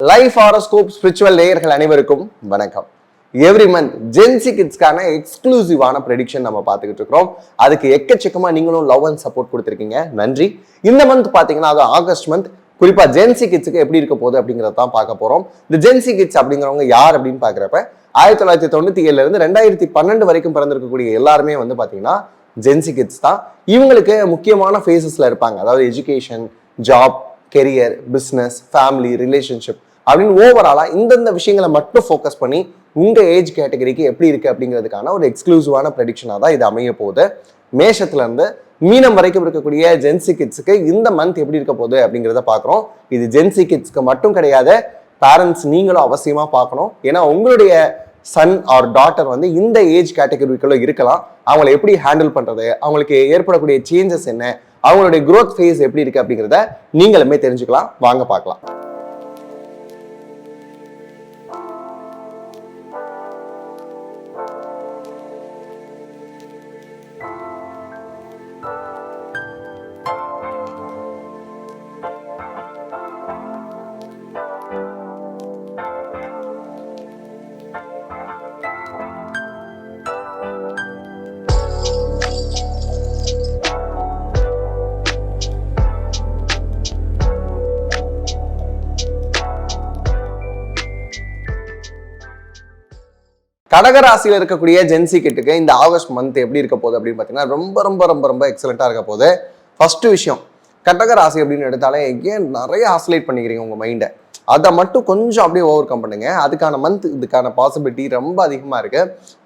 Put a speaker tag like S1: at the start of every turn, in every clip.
S1: Life horoscope spiritual நேயர்கள் அனைவருக்கும் வணக்கம். எவ்ரி மந்த் ஜென்சி கிட்ஸ்க்கான எக்ஸ்க்ளூசிவான ப்ரெடிக்ஷன் நம்ம பார்த்துக்கிட்டு இருக்கிறோம். அதுக்கு எக்கச்சக்கமா நீங்களும் லவ் அண்ட் சப்போர்ட் கொடுத்துருக்கீங்க, நன்றி. இந்த மந்த் பார்த்தீங்கன்னா அது ஆகஸ்ட் மந்த், குறிப்பா ஜென்சி கிட்ஸுக்கு எப்படி இருக்க போகுது அப்படிங்கிறத தான் பார்க்க போறோம். இந்த ஜென்சி கிட்ஸ் அப்படிங்கிறவங்க யார் அப்படின்னு பாக்குறப்ப 1997 இருந்து 2012 வரைக்கும் பிறந்திருக்கக்கூடிய எல்லாருமே வந்து பாத்தீங்கன்னா ஜென்சி கிட்ஸ் தான். இவங்களுக்கு முக்கியமான ஃபேஸஸ்ல இருப்பாங்க, அதாவது education, job, career, business, family, relationship அப்படின்னு ஓவராலா இந்தந்த விஷயங்களை மட்டும் ஃபோக்கஸ் பண்ணி உங்க ஏஜ் கேட்டகரிக்கு எப்படி இருக்கு அப்படிங்கிறதுக்கான ஒரு எக்ஸ்க்ளூசிவான ப்ரெடிக்ஷனா தான் இது அமைய போகுது. மேஷத்துல இருந்து மீனம் வரைக்கும் இருக்கக்கூடிய ஜென்சி கிட்ஸுக்கு இந்த மந்த் எப்படி இருக்க போகுது அப்படிங்கிறத பார்க்குறோம். இது ஜென்சி கிட்ஸ்க்கு மட்டும் கிடையாது, பேரண்ட்ஸ் நீங்களும் அவசியமா பார்க்கணும். ஏன்னா உங்களுடைய சன் ஆர் டாட்டர் வந்து இந்த ஏஜ் கேட்டகரிக்குள்ள இருக்கலாம். அவங்களை எப்படி ஹேண்டில் பண்றது, அவங்களுக்கு ஏற்படக்கூடிய சேஞ்சஸ் என்ன, அவங்களுடைய growth phase எப்படி இருக்கு அப்படிங்கிறத நீங்களுமே தெரிஞ்சுக்கலாம். வாங்க பார்க்கலாம். கடகராசியில் இருக்கக்கூடிய ஜென்சி கிட்டுக்கு இந்த ஆகஸ்ட் மந்த் எப்படி இருக்க போகுது அப்படின்னு பார்த்தீங்கன்னா ரொம்ப ரொம்ப ரொம்ப ரொம்ப எக்ஸலண்டா இருக்க போகுது. ஃபர்ஸ்ட் விஷயம், கடகராசி அப்படின்னு எடுத்தாலே ஏன் நிறைய ஆசிலேட் பண்ணிக்கிறீங்க உங்க மைண்டை, அதை மட்டும் கொஞ்சம் அப்படியே ஓவர் கம் பண்ணுங்க. அதுக்கான மந்த், இதுக்கான பாசிபிலிட்டி ரொம்ப அதிகமா இருக்கு.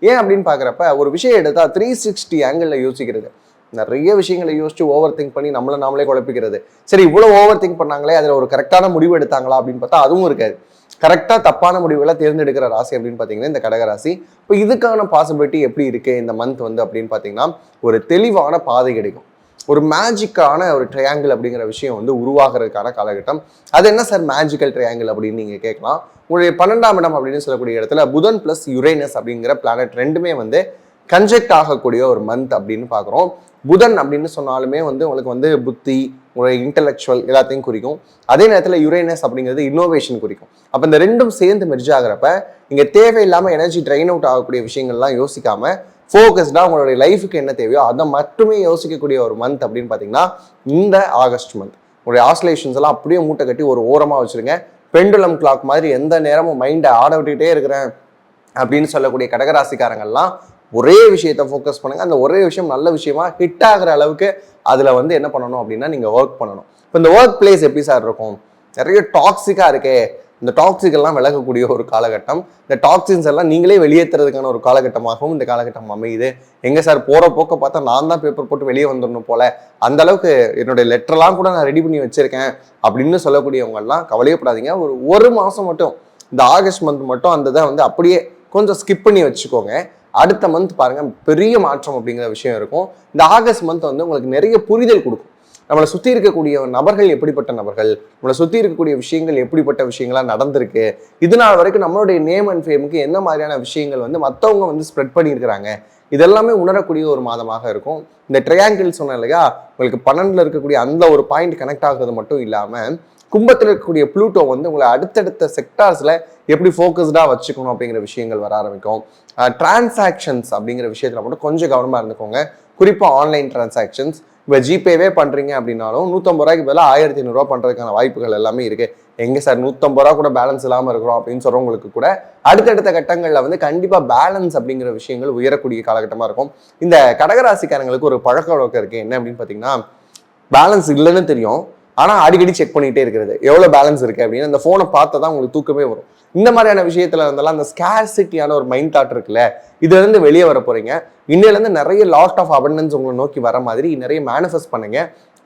S1: ஏன் அப்படின்னு பாக்குறப்ப ஒரு விஷயம் எடுத்தா 360 ஆங்கிள் யோசிக்கிறது, நிறைய விஷயங்களை யோசிச்சு ஓவர் திங்க் பண்ணி நம்மளை நாமளே குழப்பிக்கிறது. சரி, இவ்வளவு ஓவர் திங்க் பண்ணாங்களே, அதுல ஒரு கரெக்டான முடிவு எடுத்தாங்களா அப்படின்னு பார்த்தா அதுவும் இருக்காது. கரெக்டா தப்பான முடிவுகளை தேர்ந்தெடுக்கிற ராசி அப்படின்னு பாத்தீங்கன்னா இந்த கடகராசி. இப்போ இதுக்கான பாசிபிலிட்டி எப்படி இருக்கு இந்த மந்த் வந்து அப்படின்னு பாத்தீங்கன்னா ஒரு தெளிவான பாதை கிடைக்கும். ஒரு மேஜிக்கான ஒரு ட்ரையாங்கிள் அப்படிங்கிற விஷயம் வந்து உருவாகிறதுக்கான காலகட்டம். அது என்ன சார் மேஜிக்கல் ட்ரையாங்கிள் அப்படின்னு நீங்க கேட்கலாம். உங்களுடைய 12ஆம் இடம் அப்படின்னு சொல்லக்கூடிய இடத்துல புதன் பிளஸ் யுரேனஸ் அப்படிங்கிற பிளானட் ரெண்டுமே வந்து கன்ஜெக்ட் ஆகக்கூடிய ஒரு மந்த் அப்படின்னு பாக்குறோம். புதன் அப்படின்னு சொன்னாலுமே வந்து உங்களுக்கு வந்து புத்தி, உங்களுடைய இன்டெலெக்சுவல் எல்லாத்தையும் குறிக்கும். அதே நேரத்தில் யுரேனஸ் அப்படிங்கிறது இன்னோவேஷன் குறிக்கும். அப்போ இந்த ரெண்டும் சேர்ந்து மெர்ஜ் ஆகிறப்ப இங்கே தேவையில்லாமல் எனர்ஜி ட்ரைன் அவுட் ஆகக்கூடிய விஷயங்கள்லாம் யோசிக்காம ஃபோக்கஸ்டாக உங்களுடைய லைஃபுக்கு என்ன தேவையோ அதை மட்டுமே யோசிக்கக்கூடிய ஒரு மந்த் அப்படின்னு பார்த்தீங்கன்னா இந்த ஆகஸ்ட் மந்த். உங்களுடைய ஆசிலேஷன்ஸ் எல்லாம் அப்படியே மூட்டை கட்டி ஒரு ஓரமாக வச்சுருங்க. பெண்டுலம் கிளாக் மாதிரி எந்த நேரமும் மைண்டை ஆட விட்டுக்கிட்டே இருக்கிறேன் அப்படின்னு சொல்லக்கூடிய கடகராசிக்காரங்கள்லாம் ஒரே விஷயத்தை ஃபோக்கஸ் பண்ணுங்க. அந்த ஒரே விஷயம் நல்ல விஷயமா ஹிட் ஆகிற அளவுக்கு அதில் வந்து என்ன பண்ணணும் அப்படின்னா நீங்கள் ஒர்க் பண்ணணும். இப்போ இந்த ஒர்க் பிளேஸ் எப்படி சார் இருக்கும், நிறைய டாக்ஸிக்காக இருக்கே, இந்த டாக்ஸிக் எல்லாம் விலகக்கூடிய ஒரு காலகட்டம். இந்த டாக்ஸின்ஸ் எல்லாம் நீங்களே வெளியேற்றுறதுக்கான ஒரு காலகட்டமாகவும் இந்த காலகட்டம் அமையுது. எங்க சார் போற போக்க பார்த்தா நான் தான் பேப்பர் போட்டு வெளியே வந்துடணும் போல, அந்த அளவுக்கு என்னுடைய லெட்டர்லாம் கூட நான் ரெடி பண்ணி வச்சிருக்கேன் அப்படின்னு சொல்லக்கூடியவங்க எல்லாம் கவலையப்படாதீங்க. ஒரு மாசம் மட்டும், இந்த ஆகஸ்ட் மந்த் மட்டும் அந்த இதை வந்து அப்படியே கொஞ்சம் ஸ்கிப் பண்ணி வச்சுக்கோங்க. அடுத்த மந்த் பாருங்க பெரிய மாற்றம் அப்படிங்கிற விஷயம் இருக்கும். இந்த ஆகஸ்ட் மந்த் வந்து உங்களுக்கு நிறைய புரிதல் கொடுக்கும். நம்மளை சுற்றி இருக்கக்கூடிய நபர்கள் எப்படிப்பட்ட நபர்கள், நம்மளை சுற்றி இருக்கக்கூடிய விஷயங்கள் எப்படிப்பட்ட விஷயங்களா நடந்திருக்கு, இது நாள் வரைக்கும் நம்மளுடைய நேம் அண்ட் ஃபேமுக்கு என்ன மாதிரியான விஷயங்கள் வந்து மற்றவங்க வந்து ஸ்ப்ரெட் பண்ணியிருக்கிறாங்க, இதெல்லாமே உணரக்கூடிய ஒரு மாதமாக இருக்கும். இந்த ட்ரையாங்கிள் சொன்னேன் இல்லையா, உங்களுக்கு 12ல் இருக்கக்கூடிய அந்த ஒரு பாயிண்ட் கனெக்ட் ஆகுறது மட்டும் இல்லாமல் கும்பத்தில் இருக்கக்கூடிய ப்ளூட்டோ வந்து உங்களை அடுத்தடுத்த செக்டார்ஸ்ல எப்படி ஃபோக்கஸ்டாக வச்சுக்கணும் அப்படிங்கிற விஷயங்கள் வர ஆரம்பிக்கும். டிரான்சாக்ஷன்ஸ் அப்படிங்கிற விஷயத்துல மட்டும் கொஞ்சம் கவனமா இருந்துக்கோங்க. குறிப்பாக ஆன்லைன் டிரான்சாக்ஷன்ஸ். இப்போ ஜிபேவே பண்றீங்க அப்படின்னாலும் 150 ரூபாய்க்கு பதிலாக 1500 ரூபா பண்றதுக்கான வாய்ப்புகள் எல்லாமே இருக்கு. எங்க சார் 150 ரூபா கூட பேலன்ஸ் இல்லாமல் இருக்கிறோம் அப்படின்னு சொல்றவங்களுக்கு கூட அடுத்தடுத்த கட்டங்களில் வந்து கண்டிப்பா பேலன்ஸ் அப்படிங்கிற விஷயங்கள் உயரக்கூடிய காலகட்டமா இருக்கும். இந்த கடகராசிக்காரங்களுக்கு ஒரு பழக்க வழக்கம் இருக்கு, என்ன அப்படின்னு பார்த்தீங்கன்னா பேலன்ஸ் இல்லைன்னு தெரியும், ஆனா அடிக்கடி செக் பண்ணிட்டே இருக்கிறது எவ்வளவு பேலன்ஸ் இருக்கு அப்படின்னு. அந்த போனை பார்த்தா தான் உங்களுக்கு தூக்கமே வரும். இந்த மாதிரியான விஷயத்துல இருந்தாலும் அந்த ஸ்கேர்சிட்டியான ஒரு மைண்ட் தாட் இருக்குல்ல, இதுல இருந்து வெளியே வர போறீங்க. இன்னையில இருந்து நிறைய லாட் ஆஃப் அபண்டன்ஸ் உங்களை நோக்கி வர மாதிரி நிறைய மேனிஃபெஸ்ட் பண்ணுங்க,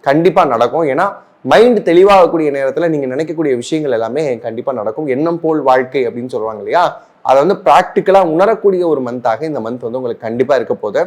S1: கண்டிப்பா நடக்கும். ஏன்னா மைண்ட் தெளிவாகக்கூடிய நேரத்துல நீங்க நினைக்கக்கூடிய விஷயங்கள் எல்லாமே கண்டிப்பா நடக்கும். எண்ணம் போல் வாழ்க்கை அப்படின்னு சொல்லுவாங்க இல்லையா, அதை வந்து ப்ராக்டிக்கலா உணரக்கூடிய ஒரு மந்தாக இந்த மந்த் வந்து உங்களுக்கு கண்டிப்பா இருக்க போகுது.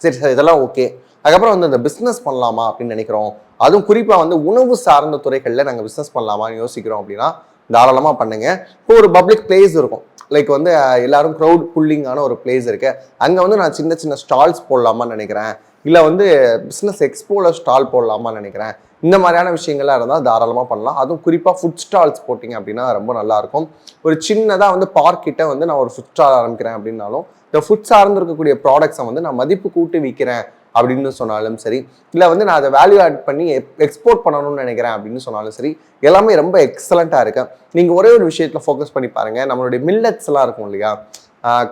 S1: சரி சார், இதெல்லாம் ஓகே. அதுக்கப்புறம் வந்து இந்த பிஸ்னஸ் பண்ணலாமா அப்படின்னு நினைக்கிறோம், அதுவும் குறிப்பாக வந்து உணவு சார்ந்த துறைகளில் நாங்கள் பிஸ்னஸ் பண்ணலாமான்னு யோசிக்கிறோம் அப்படின்னா தாராளமாக பண்ணுங்க. இப்போ ஒரு பப்ளிக் பிளேஸ் இருக்கும், லைக் வந்து எல்லாரும் க்ரௌட் புல்லிங்கான ஒரு பிளேஸ் இருக்கு, அங்கே வந்து நான் சின்ன சின்ன ஸ்டால்ஸ் போடலாமான்னு நினைக்கிறேன், இல்லை வந்து பிஸ்னஸ் எக்ஸ்போல ஸ்டால் போடலாமான்னு நினைக்கிறேன், இந்த மாதிரியான விஷயங்கள்லாம் இருந்தால் தாராளமாக பண்ணலாம். அதுவும் குறிப்பாக ஃபுட் ஸ்டால்ஸ் போட்டிங்க அப்படின்னா ரொம்ப நல்லாயிருக்கும். ஒரு சின்னதாக வந்து பார்க் கிட்ட வந்து நான் ஒரு ஃபுட் ஸ்டால் ஆரம்பிக்கிறேன் அப்படின்னாலும் இந்த ஃபுட் சார்ந்து இருக்கக்கூடிய ப்ராடக்ட்ஸை வந்து நான் மதிப்பு கூட்டி விற்கிறேன் அப்படின்னு சொன்னாலும் சரி, இல்லை வந்து நான் அதை வேல்யூ ஆட் பண்ணி எக்ஸ்போர்ட் பண்ணணும்னு நினைக்கிறேன் அப்படின்னு சொன்னாலும் சரி, எல்லாமே ரொம்ப எக்ஸலண்ட்டாக இருக்கு. நீங்கள் ஒரே ஒரு விஷயத்தில் ஃபோக்கஸ் பண்ணி பாருங்கள். நம்மளுடைய மில்லட்ஸ்லாம் இருக்கும் இல்லையா,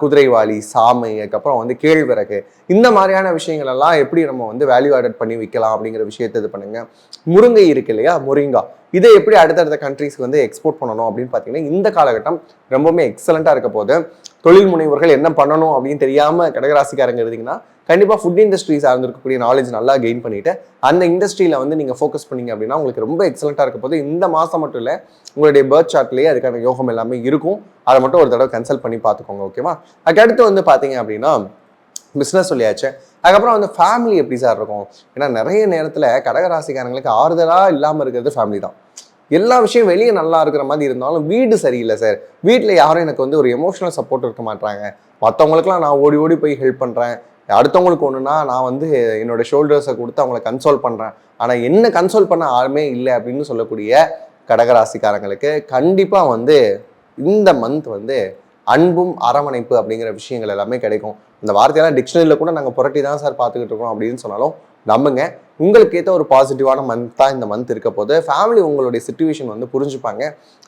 S1: குதிரைவாளி, சாமை, அதுக்கப்புறம் வந்து கேழ்வரகு, இந்த மாதிரியான விஷயங்கள் எல்லாம் எப்படி நம்ம வந்து வேல்யூ ஆடட் பண்ணி விற்கலாம் அப்படிங்கிற விஷயத்தை இது பண்ணுங்க. முருங்கை இருக்கு இல்லையா, முருங்கா, இதை எப்படி அடுத்தடுத்த கண்ட்ரீஸ்க்கு வந்து எக்ஸ்போர்ட் பண்ணணும் அப்படின்னு பார்த்தீங்கன்னா இந்த காலகட்டம் ரொம்பவுமே எக்ஸலண்ட்டாக இருக்க போது. தொழில் முனைவர்கள் என்ன பண்ணணும் அப்படின்னு தெரியாமல் கடகராசிக்காரங்க இருந்தீங்கன்னா கண்டிப்பாக ஃபுட் இண்டஸ்ட்ரி சார்ந்திருக்கக்கூடிய நாலேஜ் நல்லா கெயின் பண்ணிட்டு அந்த இண்டஸ்ட்ரியில் வந்து நீங்கள் ஃபோக்கஸ் பண்ணீங்க அப்படின்னா உங்களுக்கு ரொம்ப எக்ஸலண்ட்டாக இருக்க போது. இந்த மாதம் மட்டும் இல்லை, உங்களுடைய பர்த் சார்ட்லேயே அதுக்கான யோகம் எல்லாமே இருக்கும். அதை மட்டும் ஒரு தடவை கன்சல்ட் பண்ணி பார்த்துக்கோங்க, ஓகேவா? அதுக்கடுத்து வந்து பார்த்தீங்க அப்படின்னா பிஸ்னஸ் சொல்லியாச்சு. அதுக்கப்புறம் வந்து ஃபேமிலி எப்படி சார் இருக்கும்? ஏன்னா நிறைய நேரத்தில் கடகராசிக்காரங்களுக்கு ஆறுதலாக இல்லாமல் இருக்கிறது ஃபேமிலி தான். எல்லா விஷயம் வெளியே நல்லா இருக்கிற மாதிரி இருந்தாலும் வீடு சரியில்லை சார், வீட்டில் யாரும் எனக்கு வந்து ஒரு எமோஷனல் சப்போர்ட் இருக்க மாட்டாங்க, மற்றவங்களுக்குலாம் நான் ஓடி ஓடி போய் ஹெல்ப் பண்ணுறேன், அடுத்தவங்களுக்கு ஒன்றுனா நான் வந்து என்னோட ஷோல்டர்ஸை கொடுத்து அவங்கள கன்சோல் பண்ணுறேன், ஆனால் என்ன கன்சோல் பண்ண யாருமே இல்லை அப்படின்னு சொல்லக்கூடிய கடகராசிக்காரங்களுக்கு கண்டிப்பாக வந்து இந்த மந்த் வந்து அன்பும் அரவணைப்பு அப்படிங்கிற விஷயங்கள் எல்லாமே கிடைக்கும். இந்த வார்த்தையெல்லாம் டிக்ஷனரியில் கூட நாங்கள் புரட்டி தான் சார் பார்த்துக்கிட்டு இருக்கோம் அப்படின்னு சொன்னாலும் நம்புங்க, உங்களுக்கு ஏற்ற ஒரு பாசிட்டிவான மந்த் தான் இந்த மந்த் இருக்க போது. ஃபேமிலி உங்களுடைய சிச்சுவேஷன் வந்து புரிஞ்சுப்பாங்க,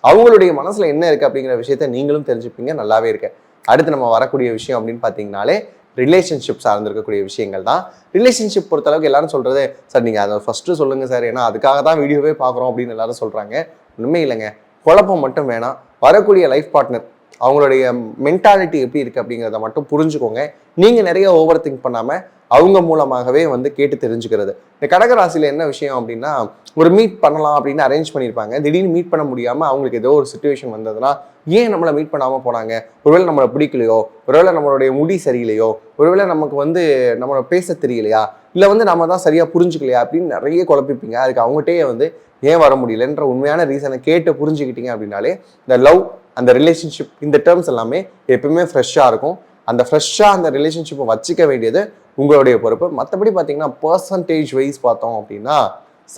S1: அவங்களுடைய மனசில் என்ன இருக்குது அப்படிங்கிற விஷயத்த நீங்களும் தெரிஞ்சுப்பீங்க. நல்லாவே இருக்கு. அடுத்து நம்ம வரக்கூடிய விஷயம் அப்படின்னு பார்த்தீங்கன்னாலே ரிலேஷன்ஷிப் சார்ந்திருக்கக்கூடிய விஷயங்கள் தான். ரிலேஷன்ஷிப் பொறுத்தளவுக்கு எல்லாரும் சொல்கிறது, சார் நீங்கள் அதை ஃபஸ்ட்டு சொல்லுங்கள் சார், ஏன்னா அதுக்காக தான் வீடியோவே பார்க்குறோம் அப்படின்னு எல்லாரும் சொல்கிறாங்க. ஒன்றுமே இல்லைங்க, குழப்பம் மட்டும் வேணாம். வரக்கூடிய லைஃப் பார்ட்னர் அவங்களுடைய மென்டாலிட்டி எப்படி இருக்குது அப்படிங்கிறத மட்டும் புரிஞ்சுக்கோங்க. நீங்கள் நிறைய ஓவர் திங்க் பண்ணாமல் அவங்க மூலமாகவே வந்து கேட்டு தெரிஞ்சுக்கிறது. இந்த கடகராசியில் என்ன விஷயம் அப்படின்னா, ஒரு மீட் பண்ணலாம் அப்படின்னு அரேஞ்ச் பண்ணியிருப்பாங்க, திடீர்னு மீட் பண்ண முடியாமல் அவங்களுக்கு ஏதோ ஒரு சுச்சுவேஷன் வந்ததுன்னா ஏன் நம்மளை மீட் பண்ணாமல் போனாங்க, ஒருவேளை நம்மளை பிடிக்கலையோ, ஒருவேளை நம்மளுடைய முடி சரியில்லையோ, ஒருவேளை நமக்கு வந்து நம்மளை பேச தெரியலையா, இல்லை வந்து நம்ம தான் சரியாக புரிஞ்சுக்கலையா அப்படின்னு நிறைய குழப்பிப்பீங்க. அதுக்கு அவங்ககிட்டயே வந்து ஏன் வர முடியலன்ற உண்மையான ரீசனை கேட்டு புரிஞ்சுக்கிட்டீங்க அப்படின்னாலே இந்த லவ், அந்த ரிலேஷன்ஷிப், இந்த டேர்ம்ஸ் எல்லாமே எப்பவுமே ஃப்ரெஷ்ஷாக இருக்கும். அந்த ஃப்ரெஷ்ஷாக அந்த ரிலேஷன்ஷிப்பை வச்சுக்க வேண்டியது உங்களுடைய பொறுப்பு. மற்றபடி பார்த்தீங்கன்னா பர்சன்டேஜ் வைஸ் பார்த்தோம் அப்படின்னா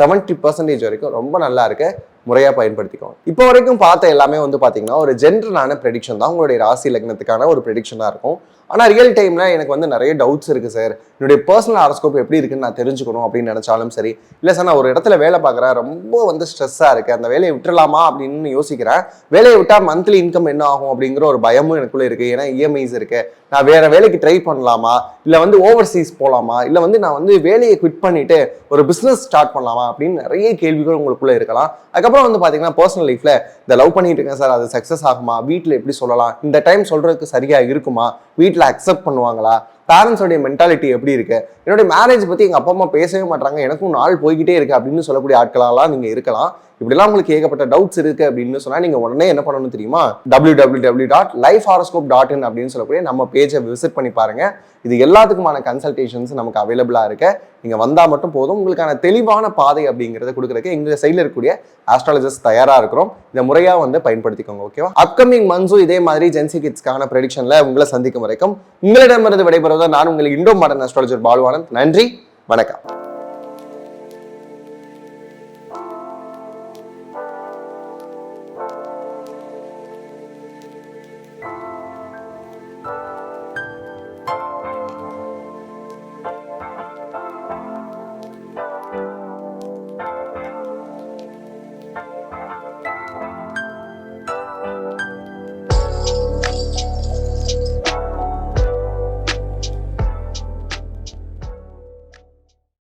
S1: 70% வரைக்கும் ரொம்ப நல்லா இருக்கு, முறையாக பயன்படுத்திக்கோங்க. இப்போ வரைக்கும் பார்த்த எல்லாமே வந்து பார்த்தீங்கன்னா ஒரு ஜென்ரலான ப்ரெடிக்ஷன் தான், உங்களுடைய ராசி லக்னத்துக்கான ஒரு ப்ரெடிக்ஷனாக இருக்கும். ஆனால் ரியல் டைமில் எனக்கு வந்து நிறைய டவுட்ஸ் இருக்குது சார், என்னுடைய பர்சனல் ஹாரோஸ்கோப் எப்படி இருக்குன்னு நான் தெரிஞ்சுக்கணும் அப்படின்னு நினச்சாலும் சரி, இல்லை சார் நான் ஒரு இடத்துல வேலை பார்க்குறேன், ரொம்ப வந்து ஸ்ட்ரெஸ்ஸாக இருக்குது, அந்த வேலையை விட்டுலாமா அப்படின்னு யோசிக்கிறேன், வேலையை விட்டால் மந்த்லி இன்கம் என்ன ஆகும் அப்படிங்கிற ஒரு பயமும் எனக்குள்ளே இருக்குது, ஏன்னா இஎம்ஐஸ் இருக்குது, நான் வேறு வேலைக்கு ட்ரை பண்ணலாமா, இல்லை வந்து ஓவர்சீஸ் போகலாமா, இல்லை வந்து நான் வந்து வேலையை குவிட் பண்ணிவிட்டு ஒரு பிஸ்னஸ் ஸ்டார்ட் பண்ணலாமா அப்படின்னு நிறைய கேள்விகள் உங்களுக்குள்ளே இருக்கலாம். அதுக்கப்புறம் வந்து பார்த்தீங்கன்னா பர்சனல் லைஃப்பில் இந்த லவ் பண்ணிட்டு இருக்கேன் சார், அது சக்ஸஸ் ஆகுமா, வீட்டில் எப்படி சொல்லலாம், இந்த டைம் சொல்கிறதுக்கு சரியாக இருக்குமா, வீட்டில் அக்செப்ட் பண்ணுவாங்களா, பேரண்ட்ஸோடைய மென்டாலிட்டி எப்படி இருக்கு, என்னுடைய மேரேஜ் பற்றி எங்கள் அப்பா அம்மா பேசவே மாட்டாங்க, எனக்கும் நாள் போய்கிட்டே இருக்கு அப்படின்னு சொல்லக்கூடிய ஆட்களாலாம் நீங்கள் இருக்கலாம். இப்படிலாம் உங்களுக்கு ஏகப்பட்ட டவுட்ஸ் இருக்கு அப்படின்னு சொன்னால் நீங்கள் உடனே என்ன பண்ணணும் தெரியுமா, www.lifehoroscope.in அப்படின்னு சொல்லக்கூடிய நம்ம பேஜை விசிட் பண்ணி பாருங்க. இது எல்லாத்துக்குமான கன்சல்டேஷன்ஸ் நமக்கு அவைலபிளாக இருக்கு. நீங்கள் வந்தால் மட்டும் போதும், உங்களுக்கான தெளிவான பாதை அப்படிங்கிறத கொடுக்குறதுக்கு எங்கள் சைடில் இருக்கக்கூடிய ஆஸ்ட்ராலஜிஸ்ட் தயாராக இருக்கிறோம். இதை முறையாக வந்து பயன்படுத்திக்கோங்க, ஓகேவா? அப்கமிங் மந்த்ஸும் இதே மாதிரி ஜென்சி கிட்ஸ்க்கான ப்ரெடிக்ஷனில் உங்களை சந்திக்கும் வரைக்கும் உங்களிடமிருந்து விடைபெறுவதை நான் உங்களுக்கு இண்டோ மாடர்ன் ஆஸ்ட்ராலஜர் பாலுவானந்த். நன்றி, வணக்கம்.